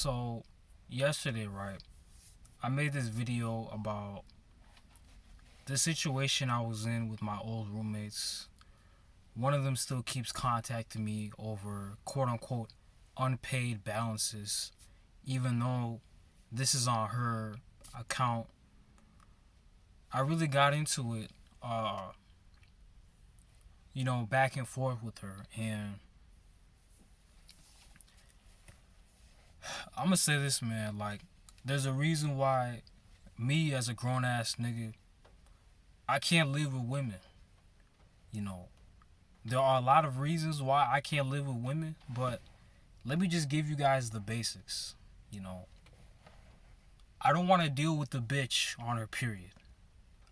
So, yesterday, right, I made this video about the situation I was in with my old roommates. One of them still keeps contacting me over quote unquote unpaid balances, even though this is on her account. I really got into it, back and forth with her. And I'm gonna say this, man, like, there's a reason why me as a grown ass nigga, I can't live with women. You know, there are a lot of reasons why I can't live with women, but let me just give you guys the basics. You know, I don't want to deal with the bitch on her period.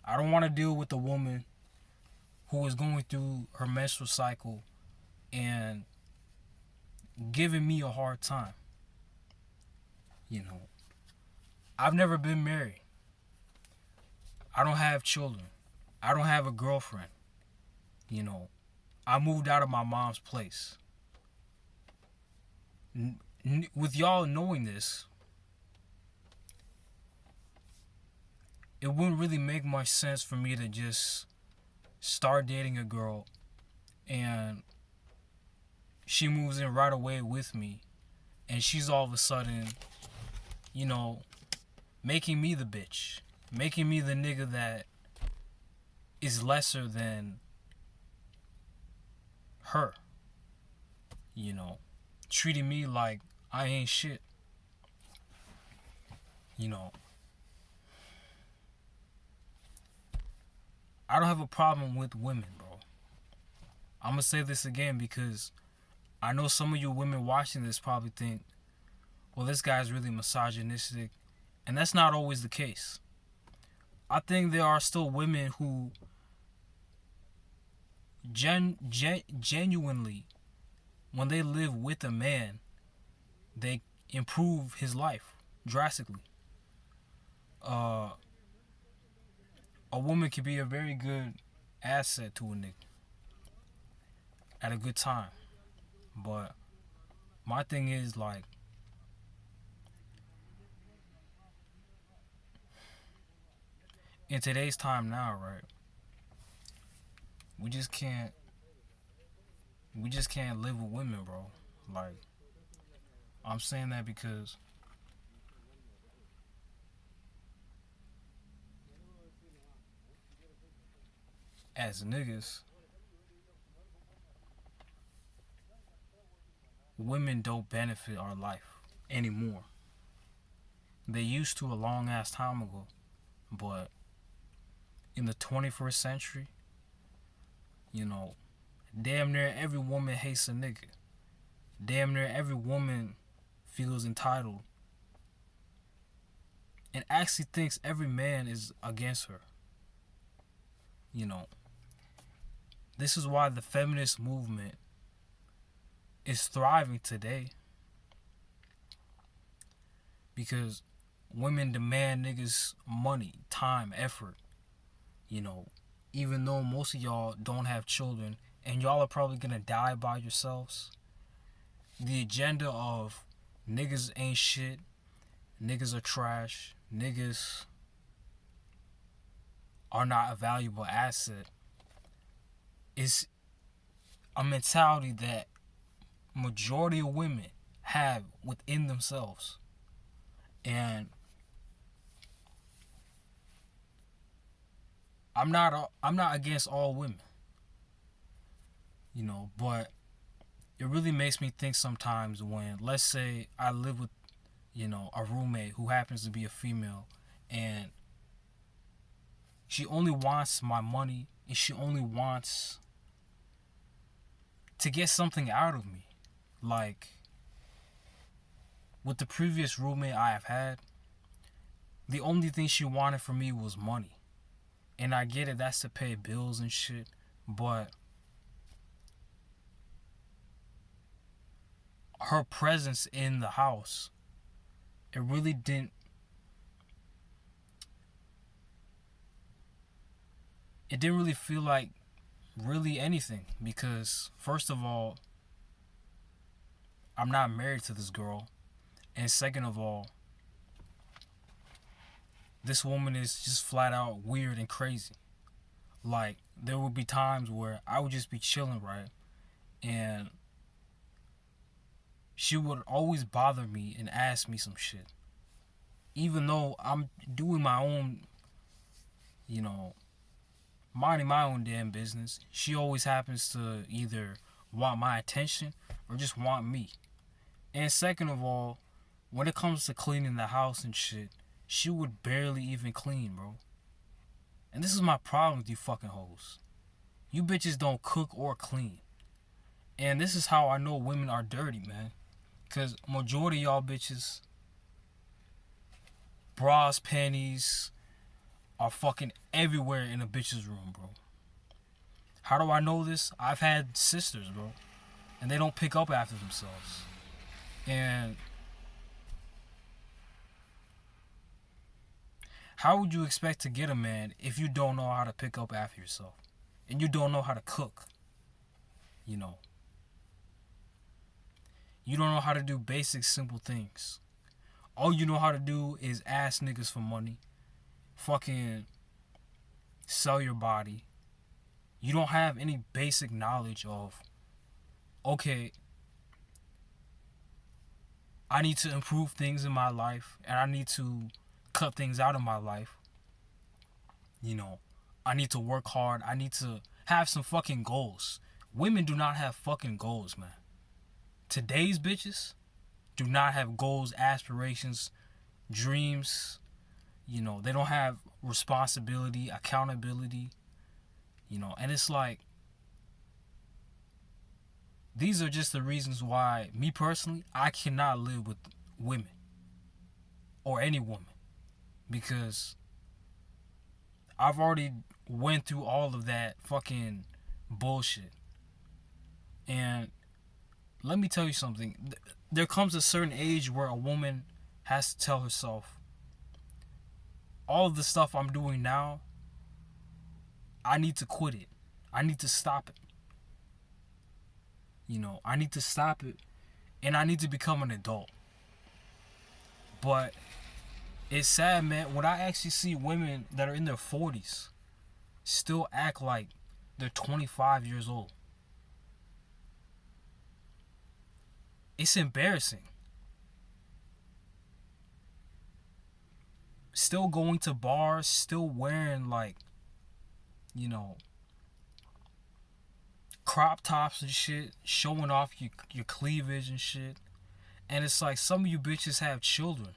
I don't want to deal with the woman who is going through her menstrual cycle and giving me a hard time. You know, I've never been married. I don't have children. I don't have a girlfriend. You know, I moved out of my mom's place. With y'all knowing this, it wouldn't really make much sense for me to just start dating a girl and she moves in right away with me and she's all of a sudden, you know, making me the bitch, making me the nigga that is lesser than her, you know, treating me like I ain't shit. You know, I don't have a problem with women, bro. I'm gonna say this again because I know some of you women watching this probably think, well, this guy's really misogynistic, and that's not always the case. I think there are still women who genuinely, when they live with a man, they improve his life drastically. A woman can be a very good asset to a nigga at a good time. But my thing is, like, in today's time now, right? We just can't live with women, bro. Like, I'm saying that because as niggas, women don't benefit our life anymore. They used to a long ass time ago, but in the 21st century, you know, damn near every woman hates a nigga. Damn near every woman feels entitled and actually thinks every man is against her. You know, this is why the feminist movement is thriving today, because women demand niggas money, time, effort. You know, even though most of y'all don't have children and y'all are probably gonna die by yourselves, the agenda of niggas ain't shit, niggas are trash, niggas are not a valuable asset is a mentality that majority of women have within themselves. And I'm not against all women, you know, but it really makes me think sometimes when, let's say, I live with, you know, a roommate who happens to be a female, and she only wants my money and she only wants to get something out of me. Like, with the previous roommate I have had, the only thing she wanted from me was money. And I get it, that's to pay bills and shit, but her presence in the house, it really didn't really feel like really anything, because first of all, I'm not married to this girl. And second of all, this woman is just flat out weird and crazy. Like, there would be times where I would just be chilling, right? And she would always bother me and ask me some shit. Even though I'm doing my own, you know, minding my own damn business, she always happens to either want my attention or just want me. And second of all, when it comes to cleaning the house and shit, she would barely even clean, bro. And this is my problem with you fucking hoes. You bitches don't cook or clean. And this is how I know women are dirty, man. Because majority of y'all bitches, bras, panties, are fucking everywhere in a bitch's room, bro. How do I know this? I've had sisters, bro. And they don't pick up after themselves. And how would you expect to get a man if you don't know how to pick up after yourself? And you don't know how to cook? You know. You don't know how to do basic, simple things. All you know how to do is ask niggas for money. Fucking sell your body. You don't have any basic knowledge of, okay, I need to improve things in my life and I need to cut things out of my life. You know, I need to work hard. I need to have some fucking goals. Women do not have fucking goals, man. Today's bitches do not have goals, aspirations, dreams. You know, they don't have responsibility, accountability. You know, and it's like, these are just the reasons why, me personally, I cannot live with women. Or any woman. Because I've already went through all of that fucking bullshit. And let me tell you something. There comes a certain age where a woman has to tell herself, all of the stuff I'm doing now, I need to quit it. I need to stop it. You know, I need to stop it. And I need to become an adult. But it's sad, man, when I actually see women that are in their 40s still act like they're 25 years old. It's embarrassing. Still going to bars, still wearing, like, you know, crop tops and shit, showing off your cleavage and shit. And it's like, some of you bitches have children,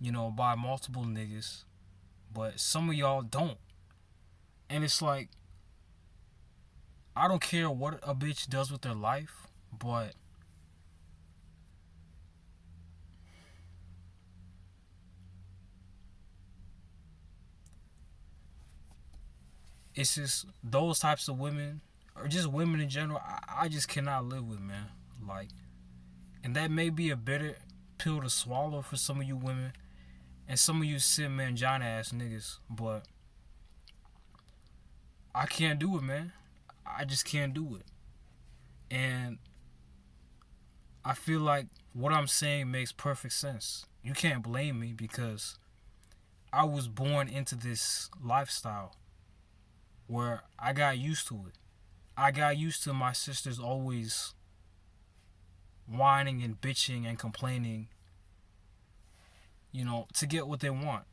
you know, by multiple niggas, but some of y'all don't. And it's like, I don't care what a bitch does with their life, but it's just those types of women, or just women in general, I just cannot live with, man. Like, and that may be a bitter pill to swallow for some of you women, and some of you sim mangina ass niggas, but I can't do it, man. I just can't do it. And I feel like what I'm saying makes perfect sense. You can't blame me because I was born into this lifestyle where I got used to it. I got used to my sisters always whining and bitching and complaining, you know, to get what they want.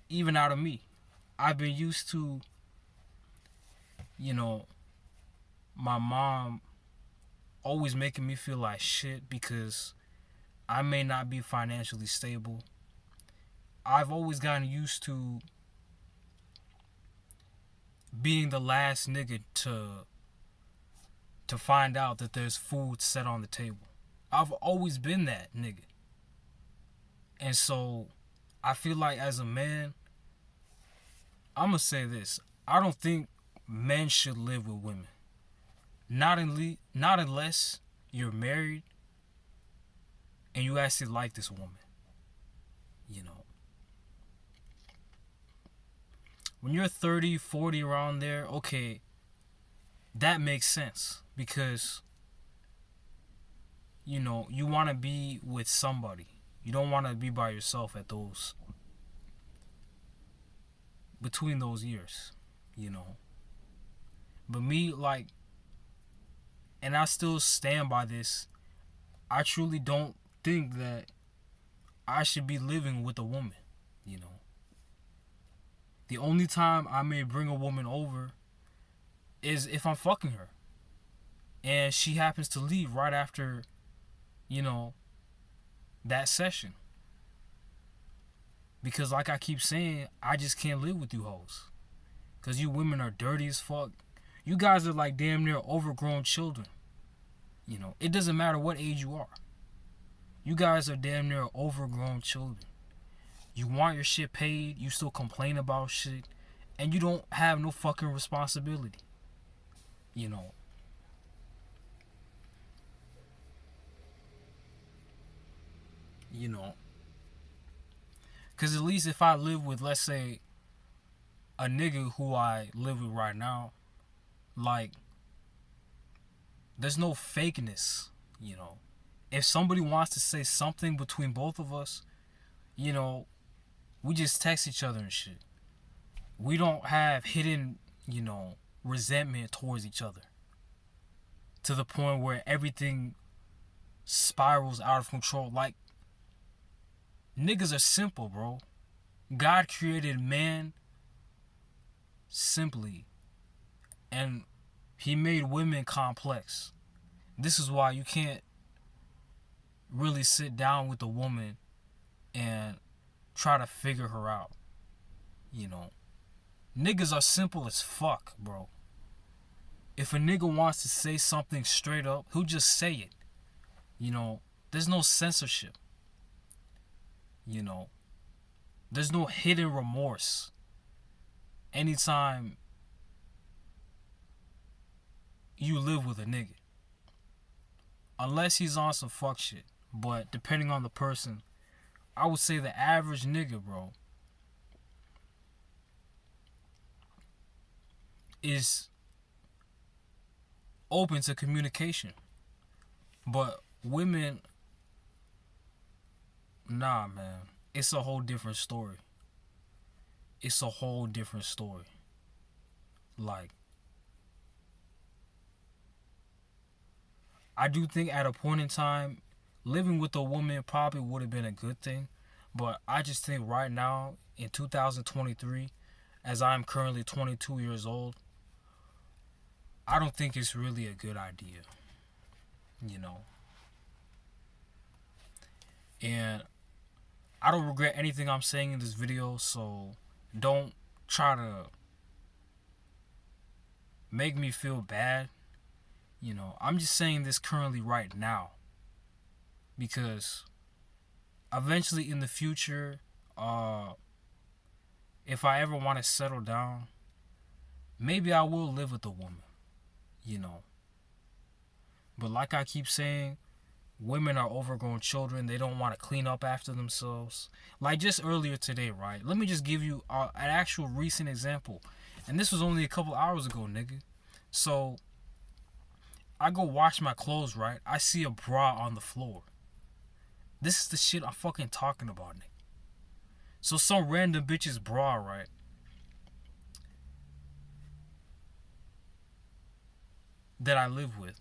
Even out of me. I've been used to, you know, my mom always making me feel like shit because I may not be financially stable. I've always gotten used to being the last nigga to find out that there's food set on the table. I've always been that nigga. And so I feel like as a man, I'm gonna say this. I don't think men should live with women. Not unless you're married and you actually like this woman. You know. When you're 30, 40, around there, okay, that makes sense because you want to be with somebody. You don't want to be by yourself at those between those years, you know. But me, like, and I still stand by this. I truly don't think that I should be living with a woman, you know. The only time I may bring a woman over is if I'm fucking her and she happens to leave right after, you know, that session. Because like I keep saying, I just can't live with you hoes. Because you women are dirty as fuck. You guys are like damn near overgrown children. You know, it doesn't matter what age you are. You guys are damn near overgrown children. You want your shit paid, you still complain about shit, and you don't have no fucking responsibility. You know. You know. Because at least if I live with, let's say, a nigga who I live with right now, like, there's no fakeness, you know. If somebody wants to say something between both of us, you know, we just text each other and shit. We don't have hidden, you know, resentment towards each other to the point where everything spirals out of control. Like, niggas are simple, bro. God created man simply, and he made women complex. This is why you can't really sit down with a woman and try to figure her out. You know, niggas are simple as fuck, bro. If a nigga wants to say something straight up, he'll just say it. You know, there's no censorship. You know, there's no hidden remorse. Anytime you live with a nigga, unless he's on some fuck shit. But depending on the person, I would say the average nigga, bro, is open to communication. But women, nah, man. It's a whole different story. It's a whole different story. Like, I do think at a point in time, living with a woman probably would have been a good thing. But I just think right now, in 2023, as I'm currently 22 years old, I don't think it's really a good idea. You know? And I don't regret anything I'm saying in this video, so don't try to make me feel bad. You know, I'm just saying this currently right now. Because eventually in the future, if I ever want to settle down, maybe I will live with a woman. You know. But like I keep saying, women are overgrown children. They don't want to clean up after themselves. Like just earlier today, right? Let me just give you an actual recent example. And this was only a couple hours ago, nigga. So, I go wash my clothes, right? I see a bra on the floor. This is the shit I'm fucking talking about, nigga. So some random bitch's bra, right? That I live with.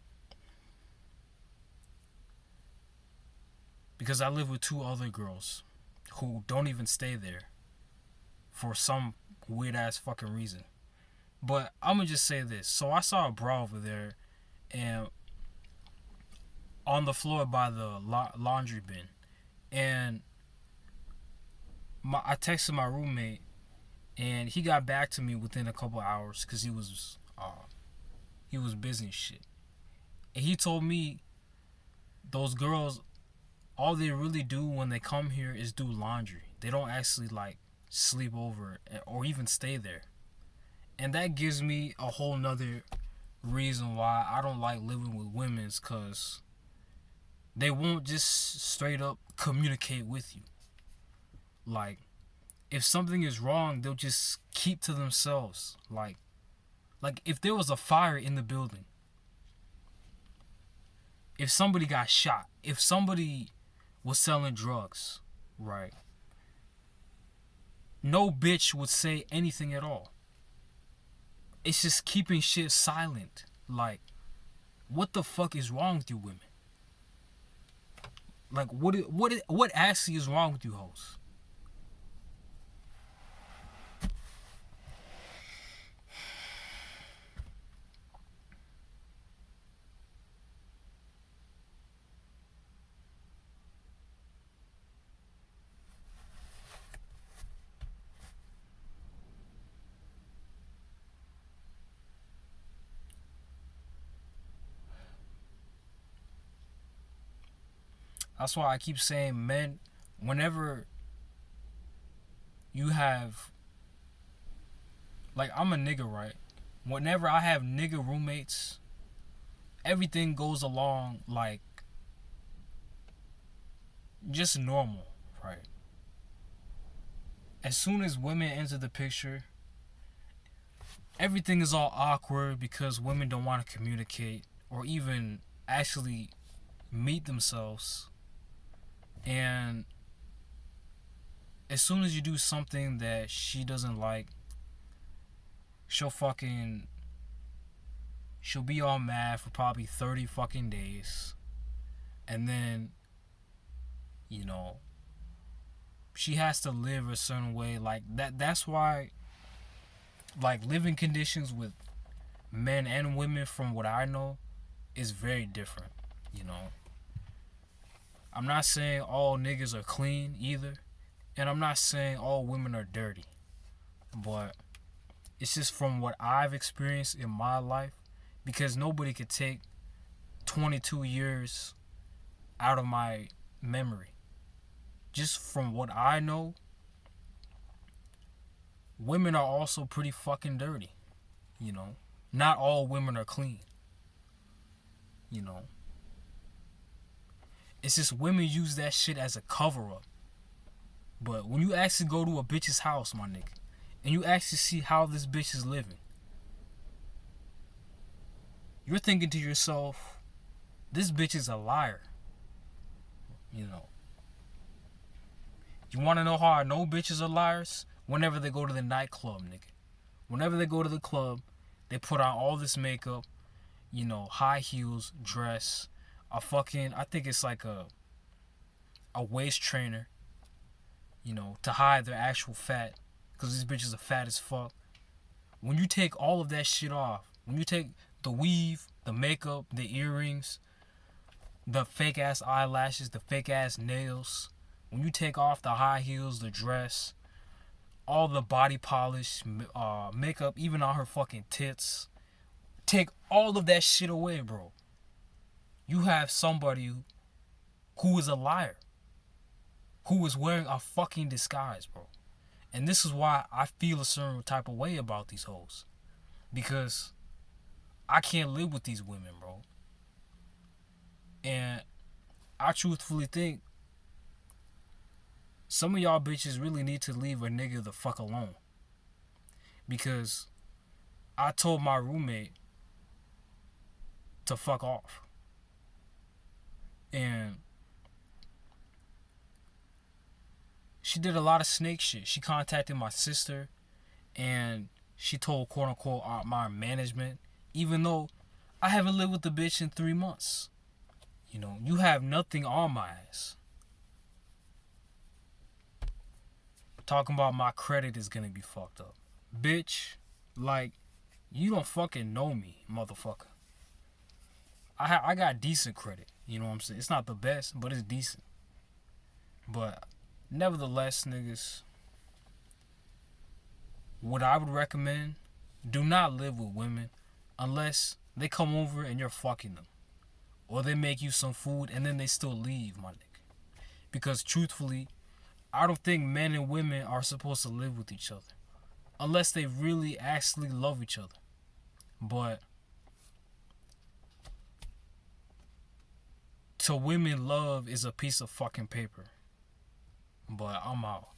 Because I live with two other girls who don't even stay there for some weird ass fucking reason. But I'm gonna just say this. So I saw a bra over there and on the floor by the laundry bin. And I texted my roommate and he got back to me within a couple hours because he was busy and shit. And he told me those girls, all they really do when they come here is do laundry. They don't actually like sleep over or even stay there. And that gives me a whole nother reason why I don't like living with women's, cause they won't just straight up communicate with you. Like, if something is wrong, they'll just keep to themselves. Like if there was a fire in the building, if somebody got shot if somebody was selling drugs, right? No bitch would say anything at all. It's just keeping shit silent. Like, what the fuck is wrong with you women? Like, what actually is wrong with you hoes? That's why I keep saying, men, whenever you have, like, I'm a nigga, right? Whenever I have nigga roommates, everything goes along like just normal, right? As soon as women enter the picture, everything is all awkward because women don't want to communicate or even actually meet themselves. And as soon as you do something that she doesn't like, she'll be all mad for probably 30 fucking days. And then, you know, she has to live a certain way. Like, that's why, like, living conditions with men and women, from what I know, is very different. You know, I'm not saying all niggas are clean either, and I'm not saying all women are dirty, but it's just from what I've experienced in my life, because nobody could take 22 years out of my memory. Just from what I know, women are also pretty fucking dirty. You know, not all women are clean. You know, it's just women use that shit as a cover up. But when you actually go to a bitch's house, my nigga, and you actually see how this bitch is living, you're thinking to yourself, this bitch is a liar. You know. You want to know how I know bitches are liars? Whenever they go to the nightclub, nigga. Whenever they go to the club, they put on all this makeup, you know, high heels, dress, a fucking, I think it's like a waist trainer, you know, to hide their actual fat, because these bitches are fat as fuck. When you take all of that shit off, when you take the weave, the makeup, the earrings, the fake ass eyelashes, the fake ass nails, when you take off the high heels, the dress, all the body polish, makeup, even on her fucking tits, take all of that shit away, bro. You have somebody who is a liar, who is wearing a fucking disguise, bro. And this is why I feel a certain type of way about these hoes. Because I can't live with these women, bro. And I truthfully think some of y'all bitches really need to leave a nigga the fuck alone. Because I told my roommate to fuck off. And she did a lot of snake shit. She contacted my sister and she told quote unquote my management, even though I haven't lived with the bitch in 3 months. You know, you have nothing on my ass. Talking about my credit is gonna be fucked up. Bitch, like, you don't fucking know me, motherfucker. I got decent credit. You know what I'm saying? It's not the best, but it's decent. But nevertheless, niggas, what I would recommend, do not live with women unless they come over and you're fucking them. Or they make you some food and then they still leave, my nigga. Because truthfully, I don't think men and women are supposed to live with each other. Unless they really actually love each other. But to women, love is a piece of fucking paper. But I'm out.